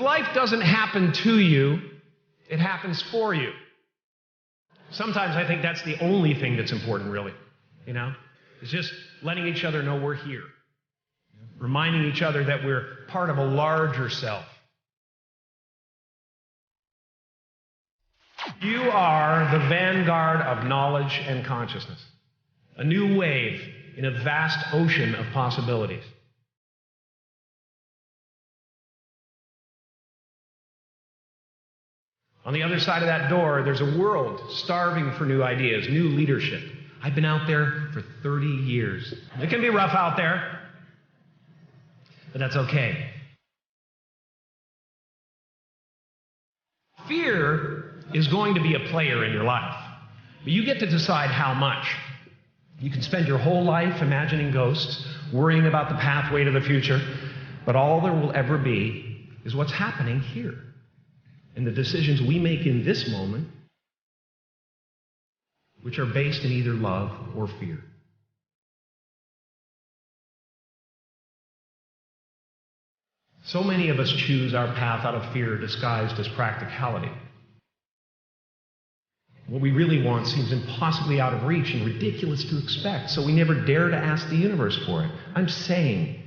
life doesn't happen to you, it happens for you. Sometimes I think that's the only thing that's important, really. It's just letting each other know we're here. Reminding each other that we're part of a larger self. You are the vanguard of knowledge and consciousness. A new wave in a vast ocean of possibilities. On the other side of that door, there's a world starving for new ideas, new leadership. I've been out there for 30 years. It can be rough out there, but that's okay. Fear is going to be a player in your life, but you get to decide how much. You can spend your whole life imagining ghosts, worrying about the pathway to the future, but all there will ever be is what's happening here. And the decisions we make in this moment, which are based in either love or fear. So many of us choose our path out of fear disguised as practicality. What we really want seems impossibly out of reach and ridiculous to expect, so we never dare to ask the universe for it. I'm saying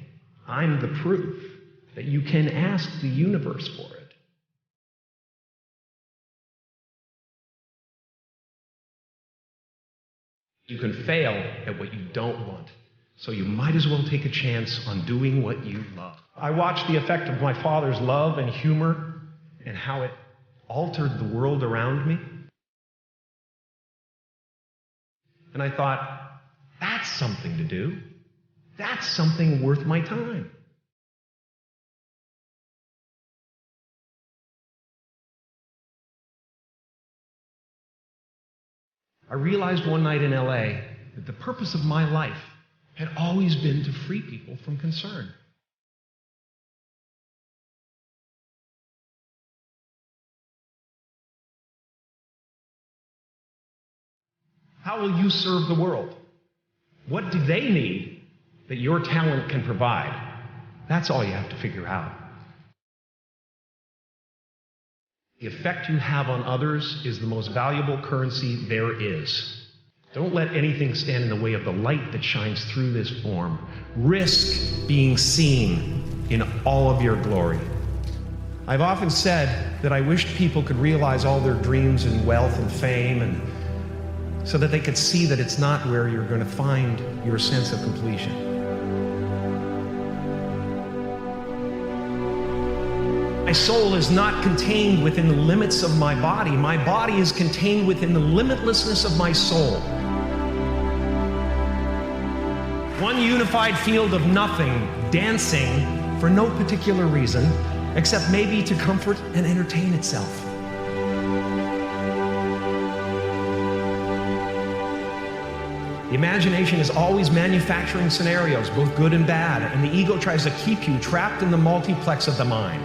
I'm the proof that you can ask the universe for it. You can fail at what you don't want, so you might as well take a chance on doing what you love. I watched the effect of my father's love and humor and how it altered the world around me. And I thought, that's something to do. That's something worth my time. I realized one night in LA that the purpose of my life had always been to free people from concern. How will you serve the world? What do they need that your talent can provide? That's all you have to figure out. The effect you have on others is the most valuable currency there is. Don't let anything stand in the way of the light that shines through this form. Risk being seen in all of your glory. I've often said that I wished people could realize all their dreams and wealth and fame, and so that they could see that it's not where you're going to find your sense of completion. My soul is not contained within the limits of my body. My body is contained within the limitlessness of my soul. One unified field of nothing, dancing for no particular reason, except maybe to comfort and entertain itself. The imagination is always manufacturing scenarios, both good and bad, and the ego tries to keep you trapped in the multiplex of the mind.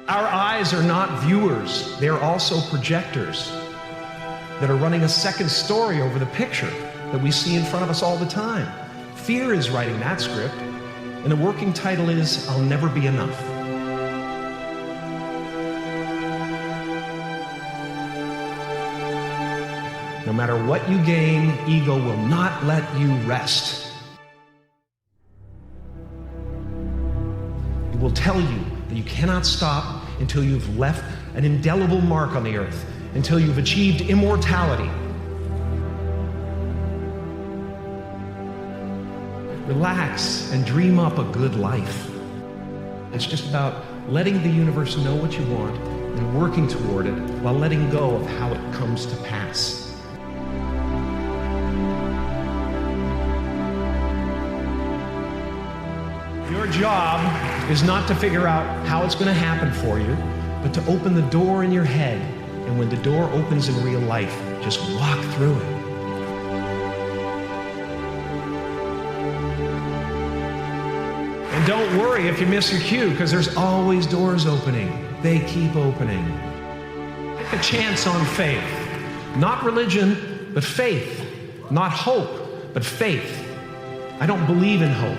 Our eyes are not viewers, they're also projectors that are running a second story over the picture that we see in front of us all the time. Fear is writing that script, and the working title is, I'll Never Be Enough. No matter what you gain, ego will not let you rest. It will tell you that you cannot stop until you've left an indelible mark on the earth, until you've achieved immortality. Relax and dream up a good life. It's just about letting the universe know what you want and working toward it while letting go of how it comes to pass. Your job is not to figure out how it's going to happen for you, but to open the door in your head. And when the door opens in real life, just walk through it. And don't worry if you miss your cue, because there's always doors opening. They keep opening. Take a chance on faith. Not religion, but faith. Not hope, but faith. I don't believe in hope.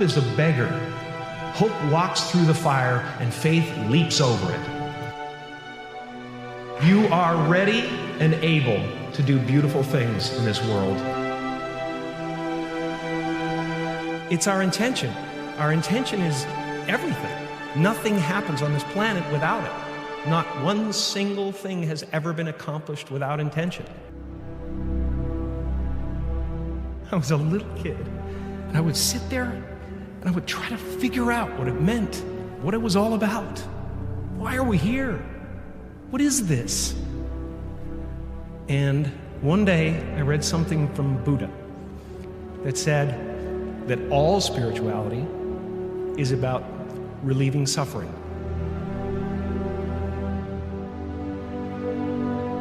Is a beggar. Hope walks through the fire and faith leaps over it. You are ready and able to do beautiful things in this world. It's our intention. Our intention is everything. Nothing happens on this planet without it. Not one single thing has ever been accomplished without intention. I was a little kid, and I would sit there and I would try to figure out what it meant, what it was all about. Why are we here? What is this? And one day I read something from Buddha that said that all spirituality is about relieving suffering.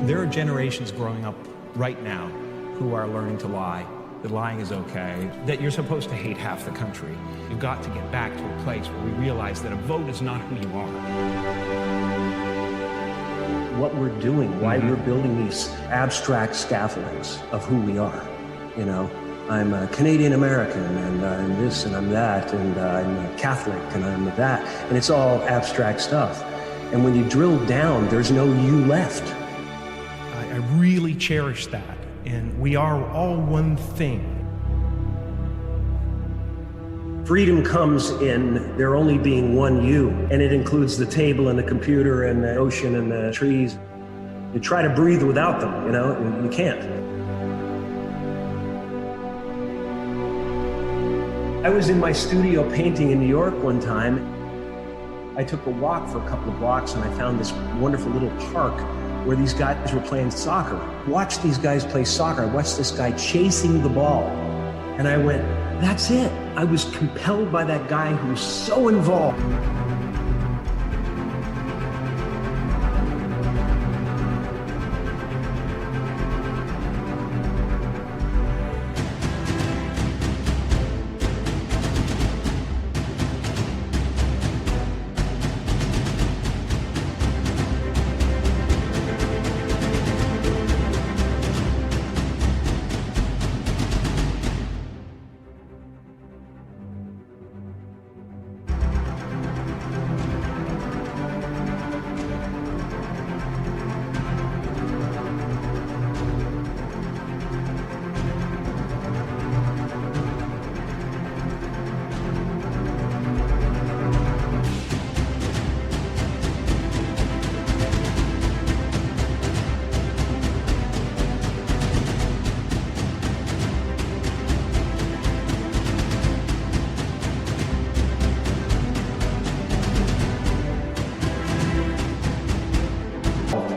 There are generations growing up right now who are learning to lie, that lying is okay, that you're supposed to hate half the country. You've got to get back to a place where we realize that a vote is not who you are. What we're doing, why we're building these abstract scaffoldings of who we are. You know, I'm a Canadian American, and I'm this, and I'm that, and I'm a Catholic, and I'm that, and it's all abstract stuff. And when you drill down, there's no you left. I really cherish that. And we are all one thing. Freedom comes in there only being one you, and it includes the table and the computer and the ocean and the trees. You try to breathe without them, you know, you can't. I was in my studio painting in New York one time. I took a walk for a couple of blocks and I found this wonderful little park where these guys were playing soccer. Watched these guys play soccer. I watched this guy chasing the ball. And I went, that's it. I was compelled by that guy who was so involved.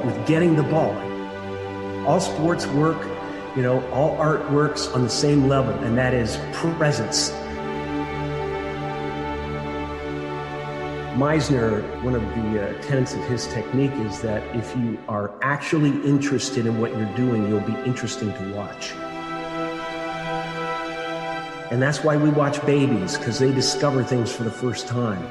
With getting the ball. All sports work, you know, all art works on the same level, and that is presence. Meisner, one of the tenets of his technique is that if you are actually interested in what you're doing, you'll be interesting to watch. And that's why we watch babies, because they discover things for the first time.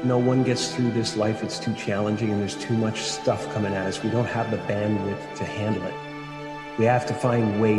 No one gets through this life. It's too challenging and there's too much stuff coming at us. We don't have the bandwidth to handle it. We have to find ways